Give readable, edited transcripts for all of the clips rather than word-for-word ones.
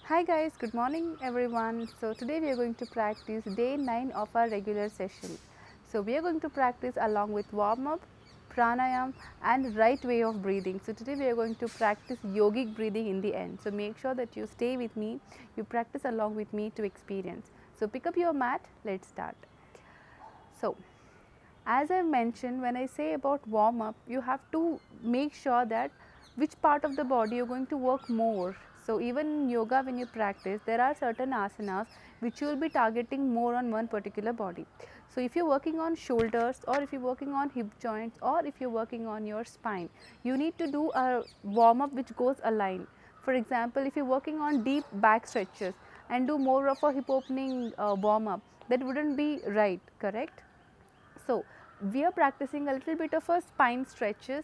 Hi guys, good morning everyone. So today we are going to practice day 9 of our regular session. So we are going to practice along with warm up, pranayam and right way of breathing. So today we are going to practice yogic breathing in the end. So make sure that you stay with me, you practice along with me to experience. So pick up your mat, let's start. So as I mentioned, when I say about warm up, you have to make sure that which part of the body you're going to work more. So even in yoga, when you practice, there are certain asanas which you will be targeting more on one particular body. So if you're working on shoulders, or if you're working on hip joints, or if you're working on your spine, you need to do a warm up which goes aligned. For example, if you're working on deep back stretches and do more of a hip opening warm up, that wouldn't be right, correct? So we are practicing a little bit of a spine stretches,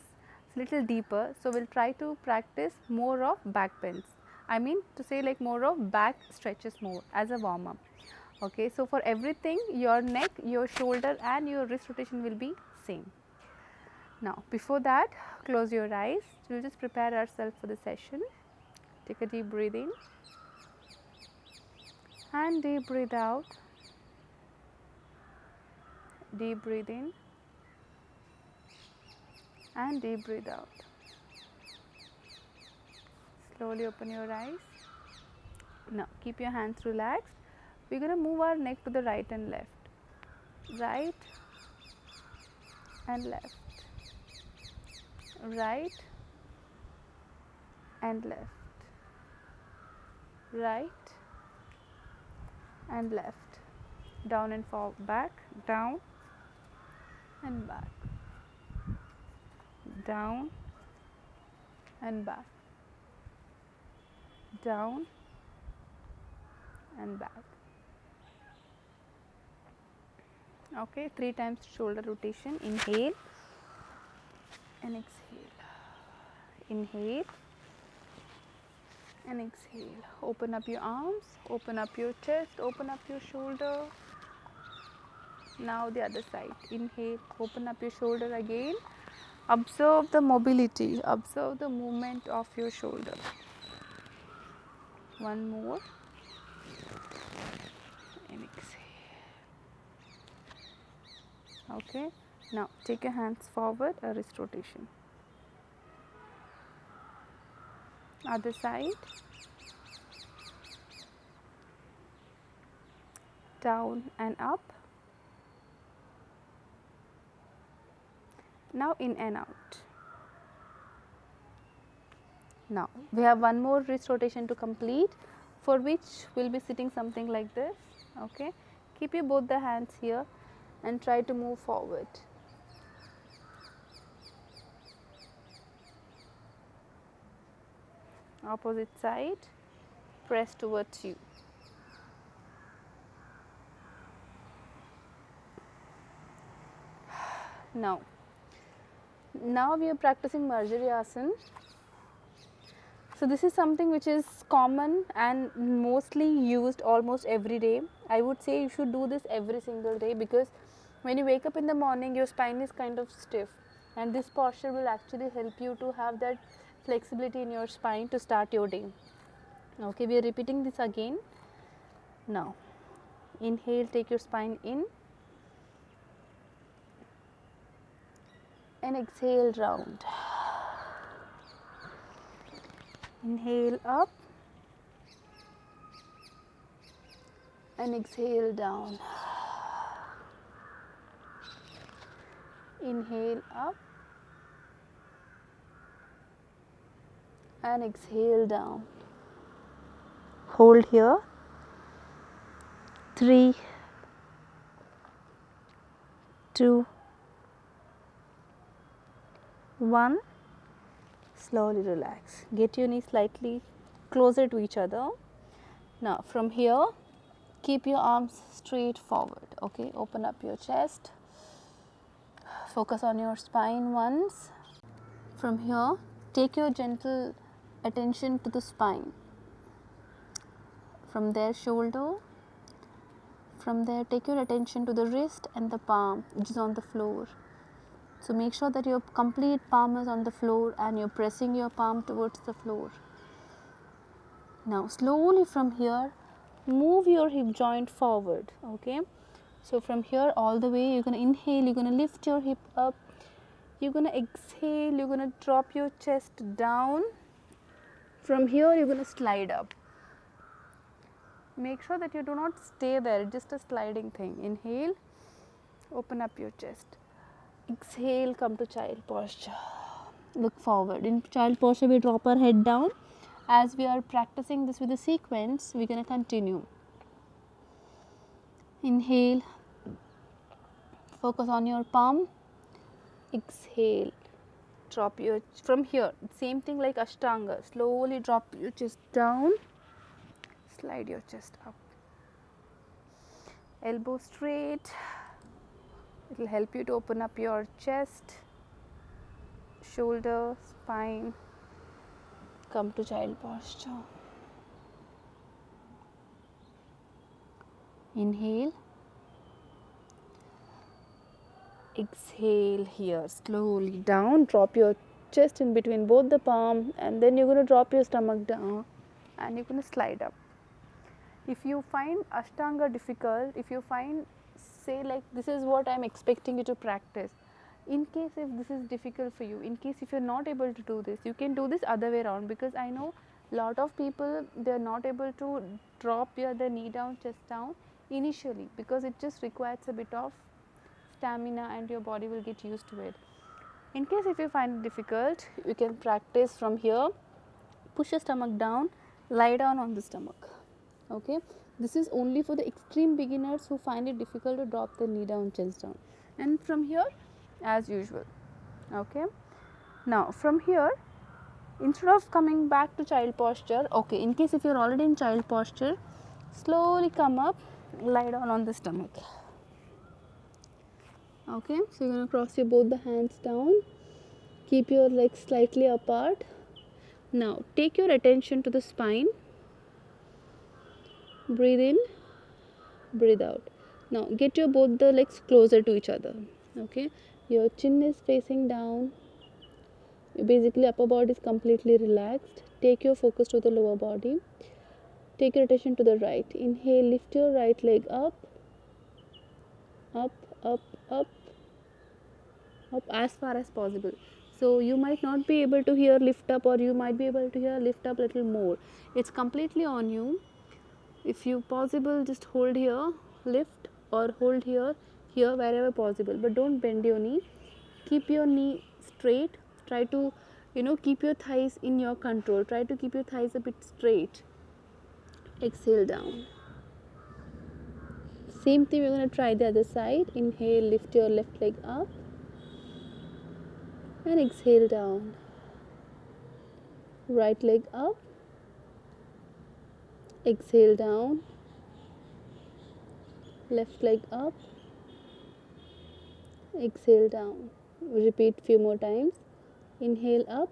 little deeper. So we'll try to practice more of back bends. I mean to say like more of back stretches more as a warm up. Okay, so for everything, your neck, your shoulder and your wrist rotation will be same. Now before that, close your eyes. We'll just prepare ourselves for the session. Take a deep breath in and deep breathe out. Deep breathe in and deep breathe out. Slowly open your eyes. Now keep your hands relaxed. We're going to move our neck to the right and left. Right and left. Right and left. Right and left. Down and fall back. Down and back. Down and back. Down and back. Okay, 3 times shoulder rotation. Inhale and exhale. Inhale and exhale. Open up your arms, open up your chest, open up your shoulder. Now the other side. Inhale, open up your shoulder again. Observe the mobility, observe the movement of your shoulder. One more and exhale. Okay, now take your hands forward, a wrist rotation. Other side. Down and up. Now in and out. Now we have one more wrist rotation to complete, for which we'll be sitting something like this. Okay, keep your both the hands here and try to move forward. Opposite side, press towards you. Now we are practicing Marjariyasana. So this is something which is common and mostly used almost every day. I would say you should do this every single day, because when you wake up in the morning, your spine is kind of stiff, and this posture will actually help you to have that flexibility in your spine to start your day. Okay, we are repeating this again. Now inhale, take your spine in and exhale round. Inhale up and exhale down. Inhale up and exhale down. Hold here. 3, 2, 1. Slowly relax. Get your knees slightly closer to each other. Now from here, keep your arms straight forward. Okay, open up your chest. Focus on your spine once. From here, take your gentle attention to the spine. From there, shoulder. From there, take your attention to the wrist and the palm, which is on the floor. So make sure that your complete palm is on the floor and you're pressing your palm towards the floor. Now slowly from here, move your hip joint forward. Okay, so from here all the way, you're going to inhale, you're going to lift your hip up, you're going to exhale, you're going to drop your chest down. From here you're going to slide up. Make sure that you do not stay there, just a sliding thing. Inhale, open up your chest. Exhale, come to child posture. Look forward. In child posture, we drop our head down. As we are practicing this with the sequence, we're going to continue. Inhale, focus on your palm. Exhale, drop your, from here, same thing like Ashtanga. Slowly drop your chest down, slide your chest up. Elbow straight. It will help you to open up your chest, shoulder, spine. Come to child posture. Inhale. Exhale here, slowly down. Drop your chest in between both the palm, and then you're going to drop your stomach down and you're going to slide up. If you find Ashtanga difficult, if you find, say like this is what I'm expecting you to practice. In case if this is difficult for you, in case if you're not able to do this, you can do this other way around, because I know lot of people, they're not able to drop the knee down, chest down initially, because it just requires a bit of stamina and your body will get used to it. In case if you find it difficult, you can practice from here. Push your stomach down, lie down on the stomach. Okay, this is only for the extreme beginners who find it difficult to drop the knee down, chest down. And from here, as usual. Okay, now from here, instead of coming back to child posture, okay, in case if you're already in child posture, slowly come up, lie down on the stomach. Okay, so you're going to cross your both the hands down, keep your legs slightly apart. Now take your attention to the spine. Breathe in, breathe out. Now get your both the legs closer to each other. Okay, your chin is facing down. Basically upper body is completely relaxed. Take your focus to the lower body. Take your attention to the right. Inhale, lift your right leg up, up, up, up, up as far as possible. So you might not be able to hear lift up, or you might be able to hear lift up a little more. It's completely on you. If you possible, just hold here, lift, or hold here, here, wherever possible, but don't bend your knee. Keep your knee straight. Try to, keep your thighs in your control. Try to keep your thighs a bit straight. Exhale down. Same thing, we're going to try the other side. Inhale, lift your left leg up, and exhale down. Right leg up, exhale down. Left leg up, exhale down. Repeat few more times. Inhale up,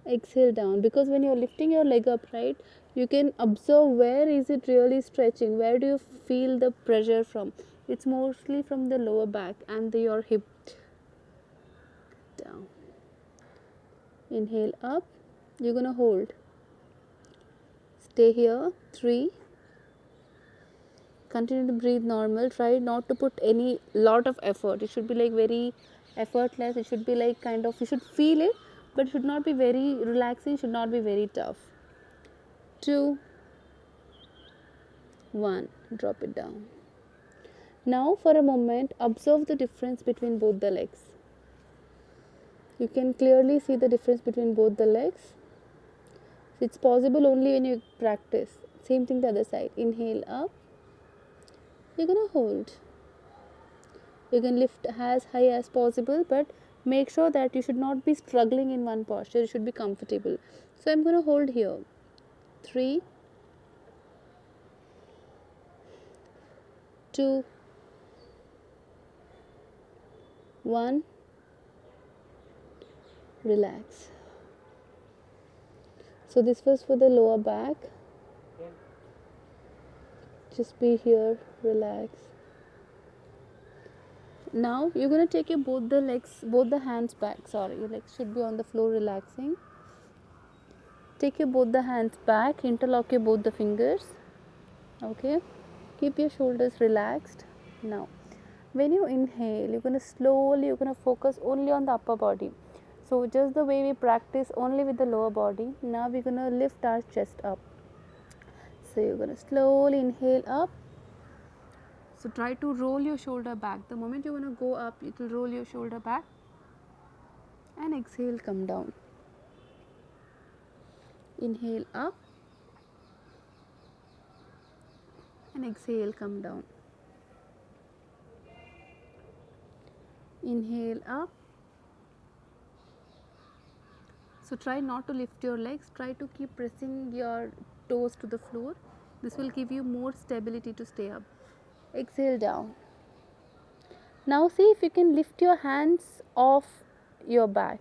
exhale down. Because when you're lifting your leg up, right, you can observe where is it really stretching, where do you feel the pressure from. It's mostly from the lower back and your hip. Down. Inhale up, you're gonna hold. Stay here. 3. Continue to breathe normal. Try not to put any lot of effort. It should be like very effortless. It should be like kind of, you should feel it, but it should not be very relaxing, should not be very tough. 2, 1, drop it down. Now for a moment, observe the difference between both the legs. You can clearly see the difference between both the legs. It's possible only when you practice. Same thing the other side. Inhale up. You're going to hold. You can lift as high as possible, but make sure that you should not be struggling in one posture. You should be comfortable. So I'm going to hold here. 3, 2, 1. Relax. So this was for the lower back. Just be here, relax. Now you're going to take your both the hands back. Sorry, your legs should be on the floor, relaxing. Take your both the hands back, interlock your both the fingers. Okay, keep your shoulders relaxed. Now when you inhale, you're going to focus only on the upper body. So just the way we practice only with the lower body, now we're going to lift our chest up. So you're going to slowly inhale up. So try to roll your shoulder back. The moment you're going to go up, it will roll your shoulder back. And exhale, come down. Inhale up. And exhale, come down. Inhale up. So try not to lift your legs. Try to keep pressing your toes to the floor. This will give you more stability to stay up. Exhale down. Now see if you can lift your hands off your back.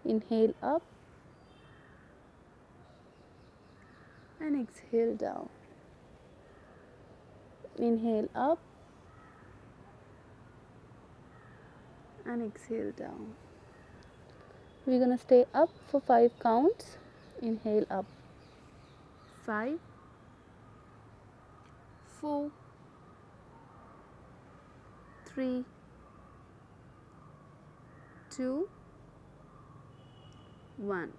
Inhale up. And exhale down. Inhale up. And exhale down. We're going to stay up for 5 counts. Inhale up. 5, 4, 3, 2, 1.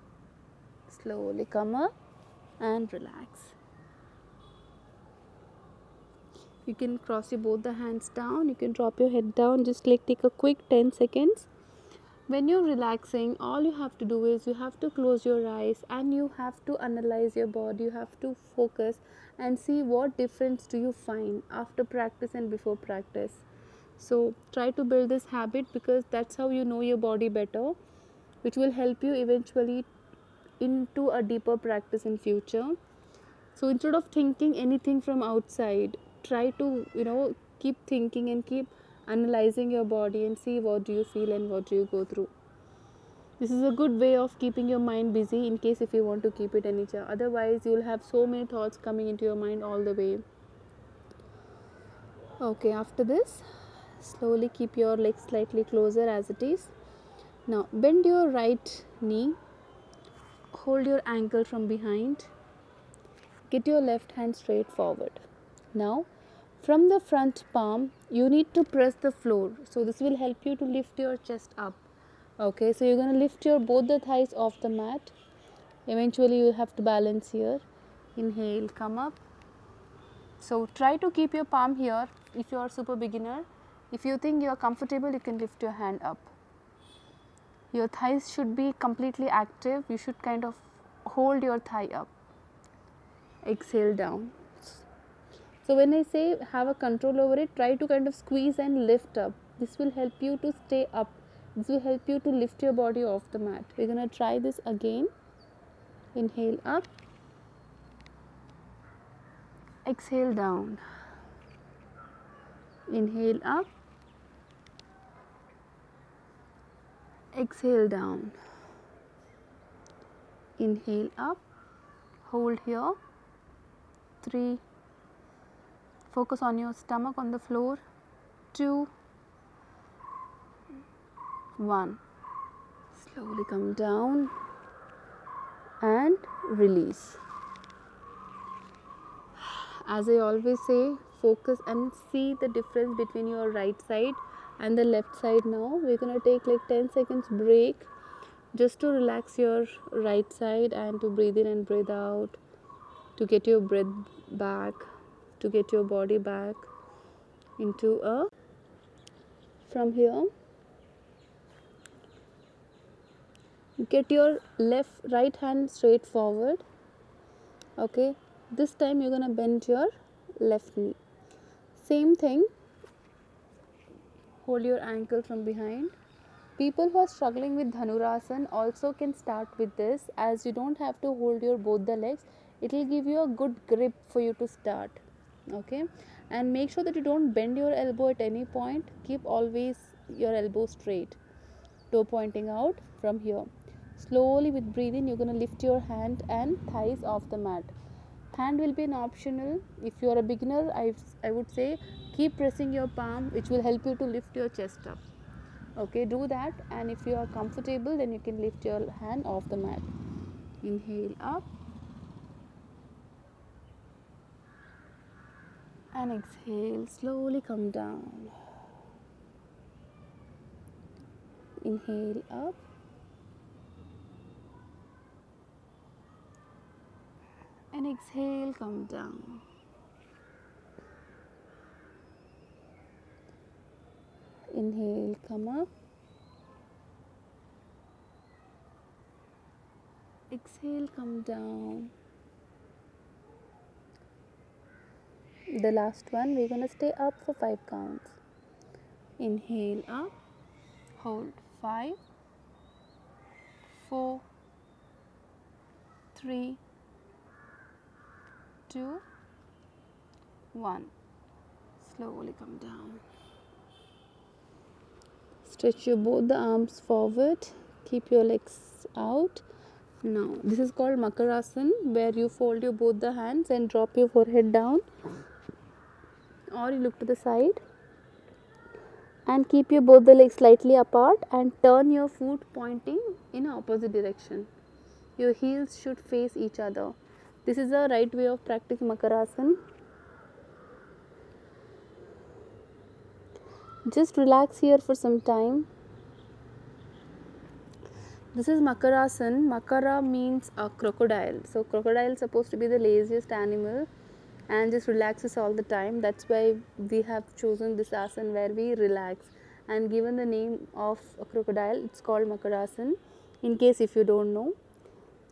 Slowly come up and relax. You can cross your both the hands down. You can drop your head down. Just take a quick 10 seconds. When you're relaxing, all you have to do is you have to close your eyes and you have to analyze your body. You have to focus and see what difference do you find after practice and before practice. So try to build this habit, because that's how you know your body better, which will help you eventually into a deeper practice in future. So instead of thinking anything from outside, try to keep thinking and keep analyzing your body and see what do you feel and what do you go through. This is a good way of keeping your mind busy in case if you want to keep it any time. Otherwise you will have so many thoughts coming into your mind all the way. Okay, after this, slowly keep your legs slightly closer as it is. Now bend your right knee, hold your ankle from behind, get your left hand straight forward. Now from the front palm, you need to press the floor. So this will help you to lift your chest up. Okay, so you're going to lift your both the thighs off the mat. Eventually you have to balance here. Inhale, come up. So try to keep your palm here if you are super beginner. If you think you are comfortable, you can lift your hand up. Your thighs should be completely active. You should kind of hold your thigh up. Exhale down. So when I say have a control over it, try to kind of squeeze and lift up. This will help you to stay up. This will help you to lift your body off the mat. We're going to try this again. Inhale up. Exhale down. Inhale up. Exhale down. Inhale up. Hold here. 3. Focus on your stomach on the floor. 2, 1. Slowly come down and release. As I always say, focus and see the difference between your right side and the left side. Now we're going to take 10 seconds break just to relax your right side and to breathe in and breathe out, to get your breath back, to get your body back into a. From here, get your right hand straight forward. Okay, this time you're going to bend your left knee. Same thing, hold your ankle from behind. People who are struggling with Dhanurasana also can start with this, as you don't have to hold your both the legs. It will give you a good grip for you to start. Okay, and make sure that you don't bend your elbow at any point. Keep always your elbow straight, toe pointing out from here. Slowly with breathing, you're going to lift your hand and thighs off the mat. Hand will be an optional. If you are a beginner, I would say keep pressing your palm, which will help you to lift your chest up. Okay, do that, and if you are comfortable, then you can lift your hand off the mat. Inhale up and exhale, slowly come down. Inhale up and exhale, come down. Inhale, come up. Exhale, come down. The last one, we're going to stay up for 5 counts. Inhale up, hold 5, 4, 3, 2, 1. Slowly come down. Stretch your both the arms forward, keep your legs out. Now this is called Makarasana, where you fold your both the hands and drop your forehead down, or you look to the side and keep your both the legs slightly apart and turn your foot pointing in opposite direction. Your heels should face each other. This is the right way of practicing Makarasana. Just relax here for some time. This is Makarasana. Makara means a crocodile. So crocodile is supposed to be the laziest animal and just relaxes all the time. That's why we have chosen this asana where we relax and given the name of a crocodile. It's called Makarasana. In case if you don't know,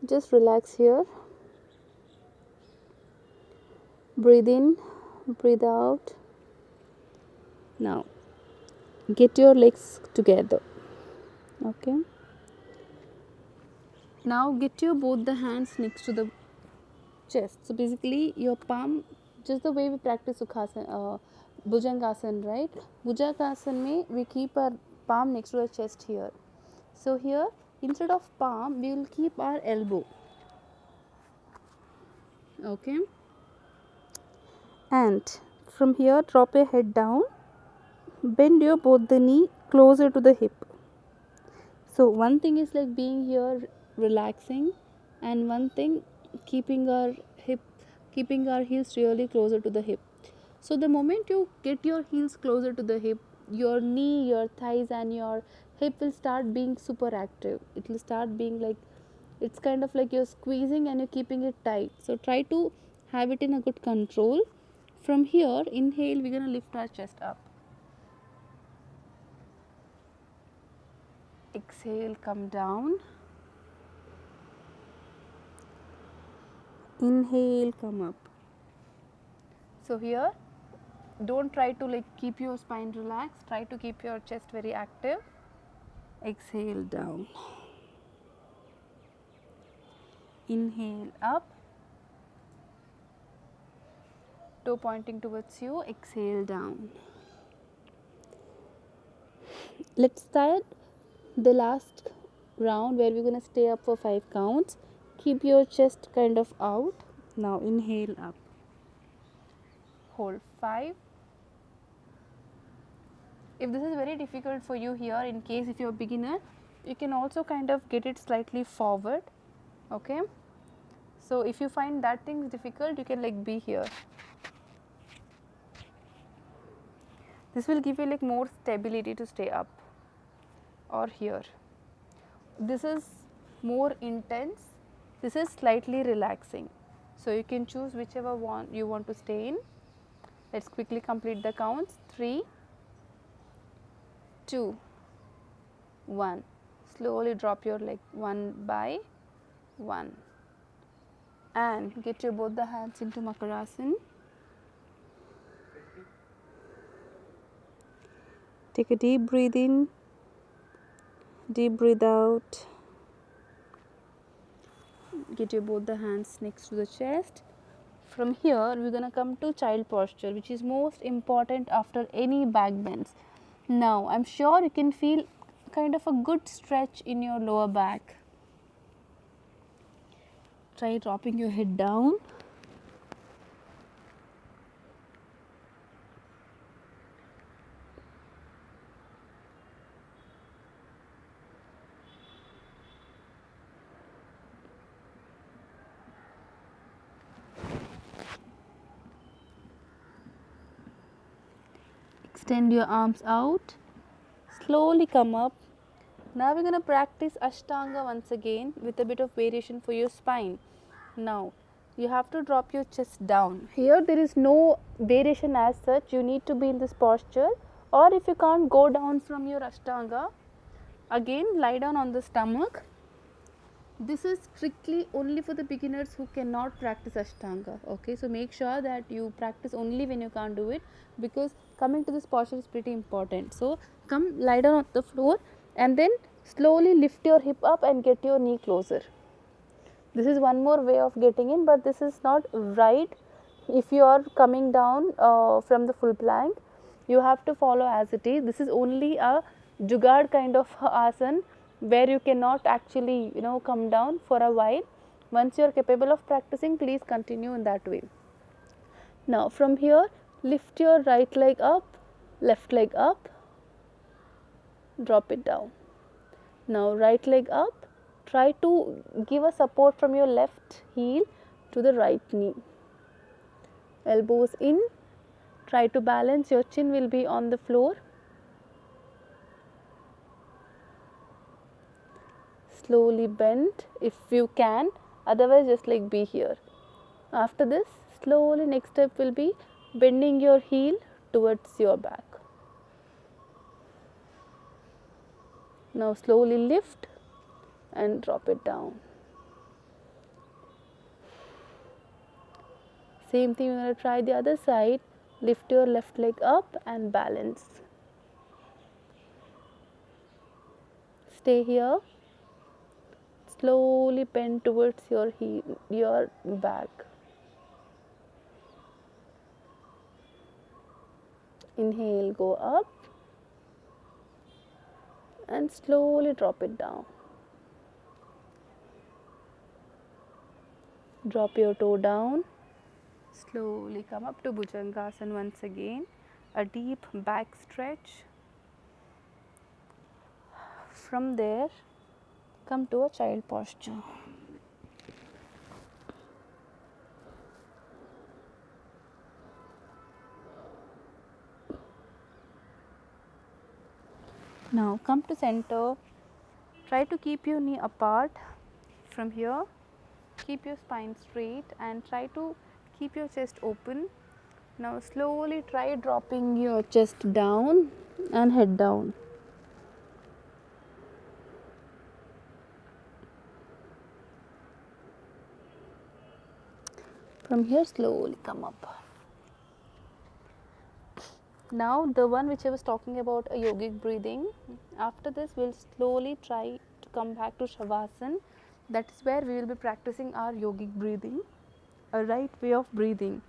just relax here. Breathe in, breathe out. Now get your legs together. Okay. Now get your both the hands next to the chest. So basically your palm, just the way we practice Sukhasana, Bhujangasana, right? Bhujangasana mein we keep our palm next to the chest here. So here instead of palm we will keep our elbow. Okay. And from here drop your head down, bend your both the knee closer to the hip. So one thing is like being here relaxing, and one thing keeping our heels really closer to the hip. So the moment you get your heels closer to the hip, your knee, your thighs and your hip will start being super active. It will start being like, it's kind of like you're squeezing and you're keeping it tight. So try to have it in a good control. From here, inhale, we're going to lift our chest up. Exhale, come down. Inhale, come up. So here, don't try to like keep your spine relaxed. Try to keep your chest very active. Exhale, down. Inhale, up. Toe pointing towards you. Exhale, down. Let's start the last round where we're going to stay up for 5 counts. Keep your chest kind of out. Now inhale up. Hold 5. If this is very difficult for you here, in case if you're a beginner, you can also kind of get it slightly forward. Okay. So if you find that thing difficult, you can like be here. This will give you like more stability to stay up, or here. This is more intense. This is slightly relaxing. So you can choose whichever one you want to stay in. Let's quickly complete the counts. 3, 2, 1. Slowly drop your leg one by one. And get your both the hands into Makarasana. Take a deep breath in, deep breathe out. Get your both the hands next to the chest. From here, we're going to come to child posture, which is most important after any back bends. Now, I'm sure you can feel kind of a good stretch in your lower back. Try dropping your head down. Extend your arms out. Slowly come up. Now we're going to practice Ashtanga once again with a bit of variation for your spine. Now you have to drop your chest down. Here there is no variation as such. You need to be in this posture, or if you can't go down from your Ashtanga, again lie down on the stomach. This is strictly only for the beginners who cannot practice Ashtanga. Okay, so make sure that you practice only when you can't do it, because coming to this posture is pretty important. So come lie down on the floor and then slowly lift your hip up and get your knee closer. This is one more way of getting in, but this is not right. If you are coming down from the full plank, you have to follow as it is. This is only a jugaad kind of asana where you cannot actually come down for a while. Once you are capable of practicing, please continue in that way. Now from here, lift your right leg up, left leg up, drop it down. Now right leg up, try to give a support from your left heel to the right knee. Elbows in, try to balance, your chin will be on the floor. Slowly bend if you can, otherwise just like be here. After this, slowly next step will be bending your heel towards your back. Now slowly lift and drop it down. Same thing, we're going to try the other side. Lift your left leg up and balance. Stay here. Slowly bend towards your heel, your back. Inhale, go up and slowly drop it down. Drop your toe down. Slowly come up to Bhujangasana once again. A deep back stretch. From there, come to a child posture. Now come to center. Try to keep your knee apart. From here, keep your spine straight and try to keep your chest open. Now slowly try dropping your chest down and head down. From here, slowly come up. Now the one which I was talking about, a yogic breathing. After this, we'll slowly try to come back to Shavasana. That is where we will be practicing our yogic breathing, a right way of breathing.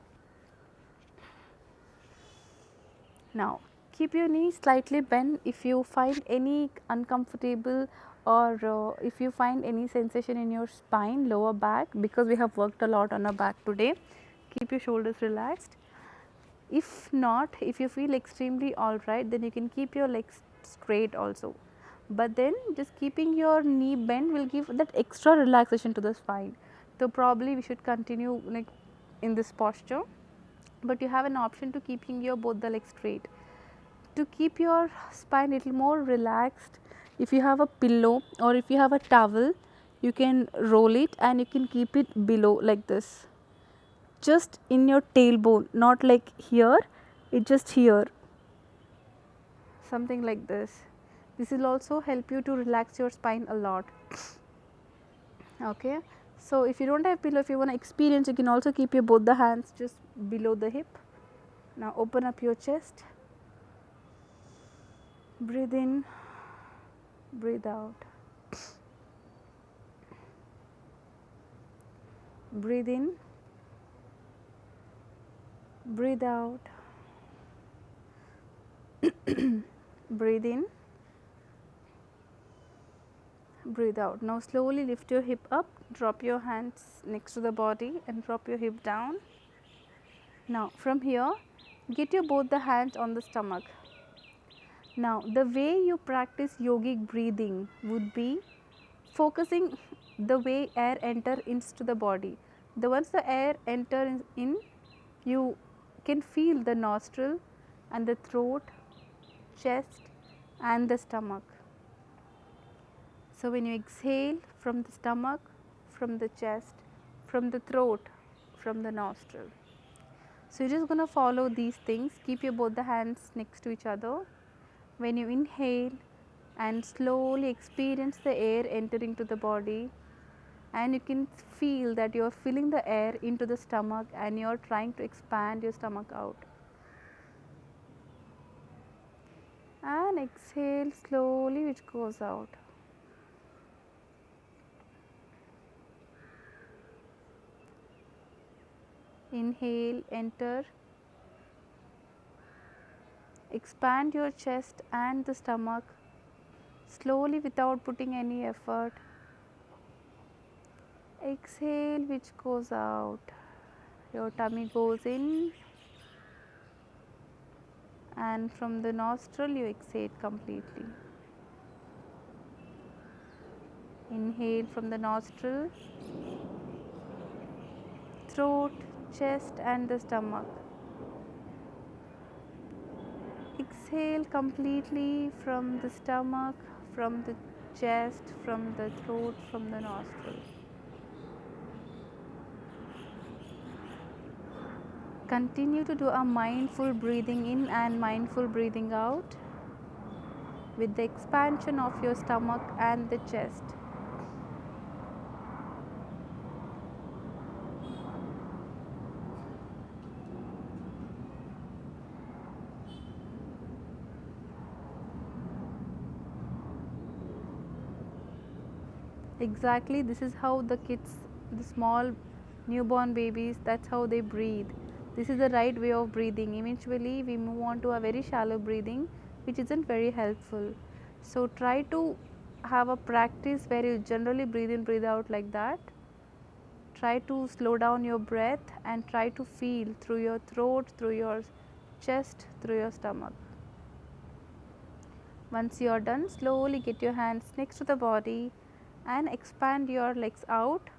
Now keep your knees slightly bent. If you find any uncomfortable or if you find any sensation in your spine, lower back, because we have worked a lot on our back today, keep your shoulders relaxed. If not, if you feel extremely alright, then you can keep your legs straight also. But then just keeping your knee bent will give that extra relaxation to the spine. So probably we should continue like in this posture, but you have an option to keeping your both the legs straight. To keep your spine a little more relaxed, if you have a pillow or if you have a towel, you can roll it and you can keep it below like this. Just in your tailbone, not like here, it just here, something like this. This will also help you to relax your spine a lot. Okay, so if you don't have pillow, if you want to experience, you can also keep your both the hands just below the hip. Now open up your chest, breathe in, breathe out, breathe in, breathe out, breathe in, breathe out. Now slowly lift your hip up, drop your hands next to the body and drop your hip down. Now from here, get your both the hands on the stomach. Now the way you practice yogic breathing would be focusing the way air enter into the body. Once the air enter in, you can feel the nostril and the throat chest and the stomach. So when you exhale from the stomach, from the chest, from the throat, from the nostril. So you're just going to follow these things. Keep your both the hands next to each other. When you inhale and slowly experience the air entering to the body, and you can feel that you're filling the air into the stomach and you're trying to expand your stomach out. And exhale slowly, which goes out. Inhale, enter. Expand your chest and the stomach slowly without putting any effort. Exhale, which goes out. Your tummy goes in, and from the nostril you exhale completely. Inhale from the nostril, throat, chest and the stomach. Exhale completely from the stomach, from the chest, from the throat, from the nostril. Continue to do a mindful breathing in and mindful breathing out with the expansion of your stomach and the chest. Exactly, this is how the kids, the small newborn babies, that's how they breathe. This is the right way of breathing. Eventually we move on to a very shallow breathing, which isn't very helpful. So try to have a practice where you generally breathe in, breathe out like that. Try to slow down your breath and try to feel through your throat, through your chest, through your stomach. Once you are done, slowly get your hands next to the body and expand your legs out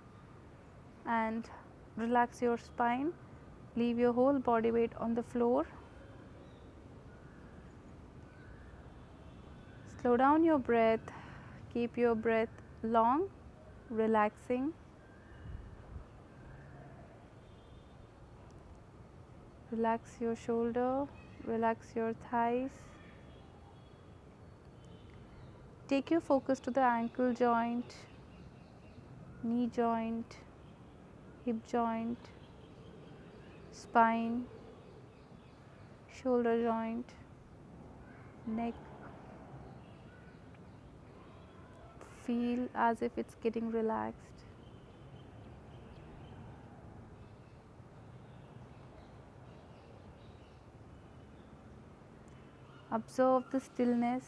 and relax your spine. Leave your whole body weight on the floor. Slow down your breath. Keep your breath long, relaxing. Relax your shoulder, relax your thighs. Take your focus to the ankle joint, knee joint, hip joint, spine, shoulder joint, neck. Feel as if it's getting relaxed. Observe the stillness.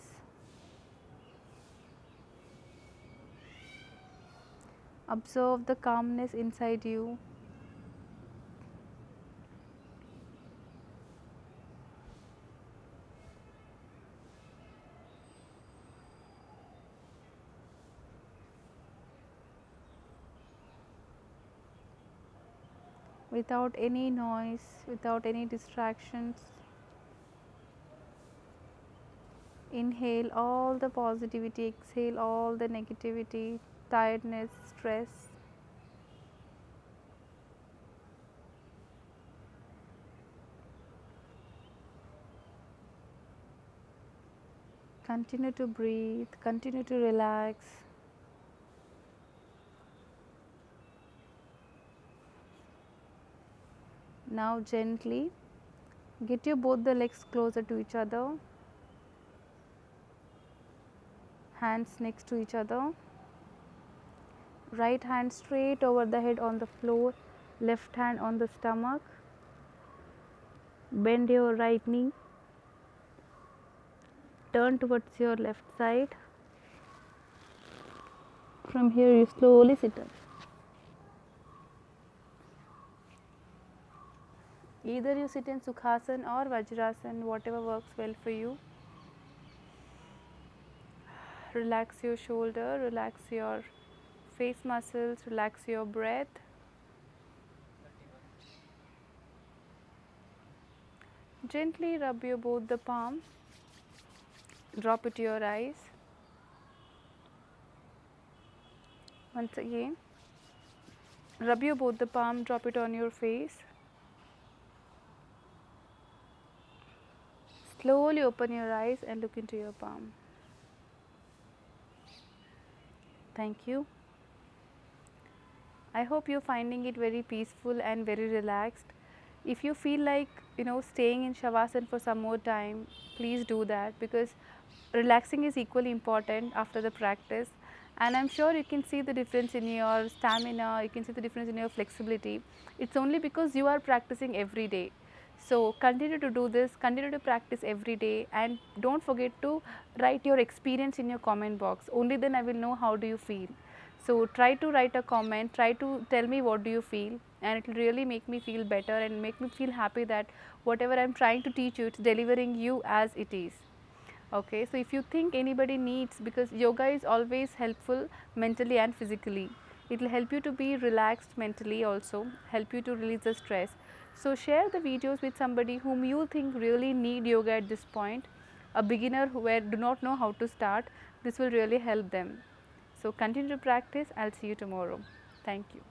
Observe the calmness inside you. Without any noise, without any distractions. Inhale all the positivity, exhale all the negativity, tiredness, stress. Continue to breathe, continue to relax. Now gently get your both the legs closer to each other. Hands next to each other. Right hand straight over the head on the floor, left hand on the stomach. Bend your right knee. Turn towards your left side. From here you slowly sit up. Either you sit in Sukhasana or Vajrasana, whatever works well for you. Relax your shoulder, relax your face muscles, relax your breath. Gently rub your both the palms. Drop it to your eyes. Once again, rub your both the palm, drop it on your face. Slowly open your eyes and look into your palm. Thank you. I hope you're finding it very peaceful and very relaxed. If you feel like staying in Shavasana for some more time, please do that, because relaxing is equally important after the practice. And I'm sure you can see the difference in your stamina, you can see the difference in your flexibility. It's only because you are practicing every day. So continue to do this, continue to practice every day, and don't forget to write your experience in your comment box. Only then I will know how do you feel. So try to write a comment, try to tell me what do you feel, and it will really make me feel better and make me feel happy that whatever I'm trying to teach you, it's delivering you as it is. Okay, so if you think anybody needs, because yoga is always helpful mentally and physically, it will help you to be relaxed mentally, also help you to release the stress. So share the videos with somebody whom you think really need yoga at this point, a beginner who do not know how to start. This will really help them. So continue to practice. I'll see you tomorrow. Thank you.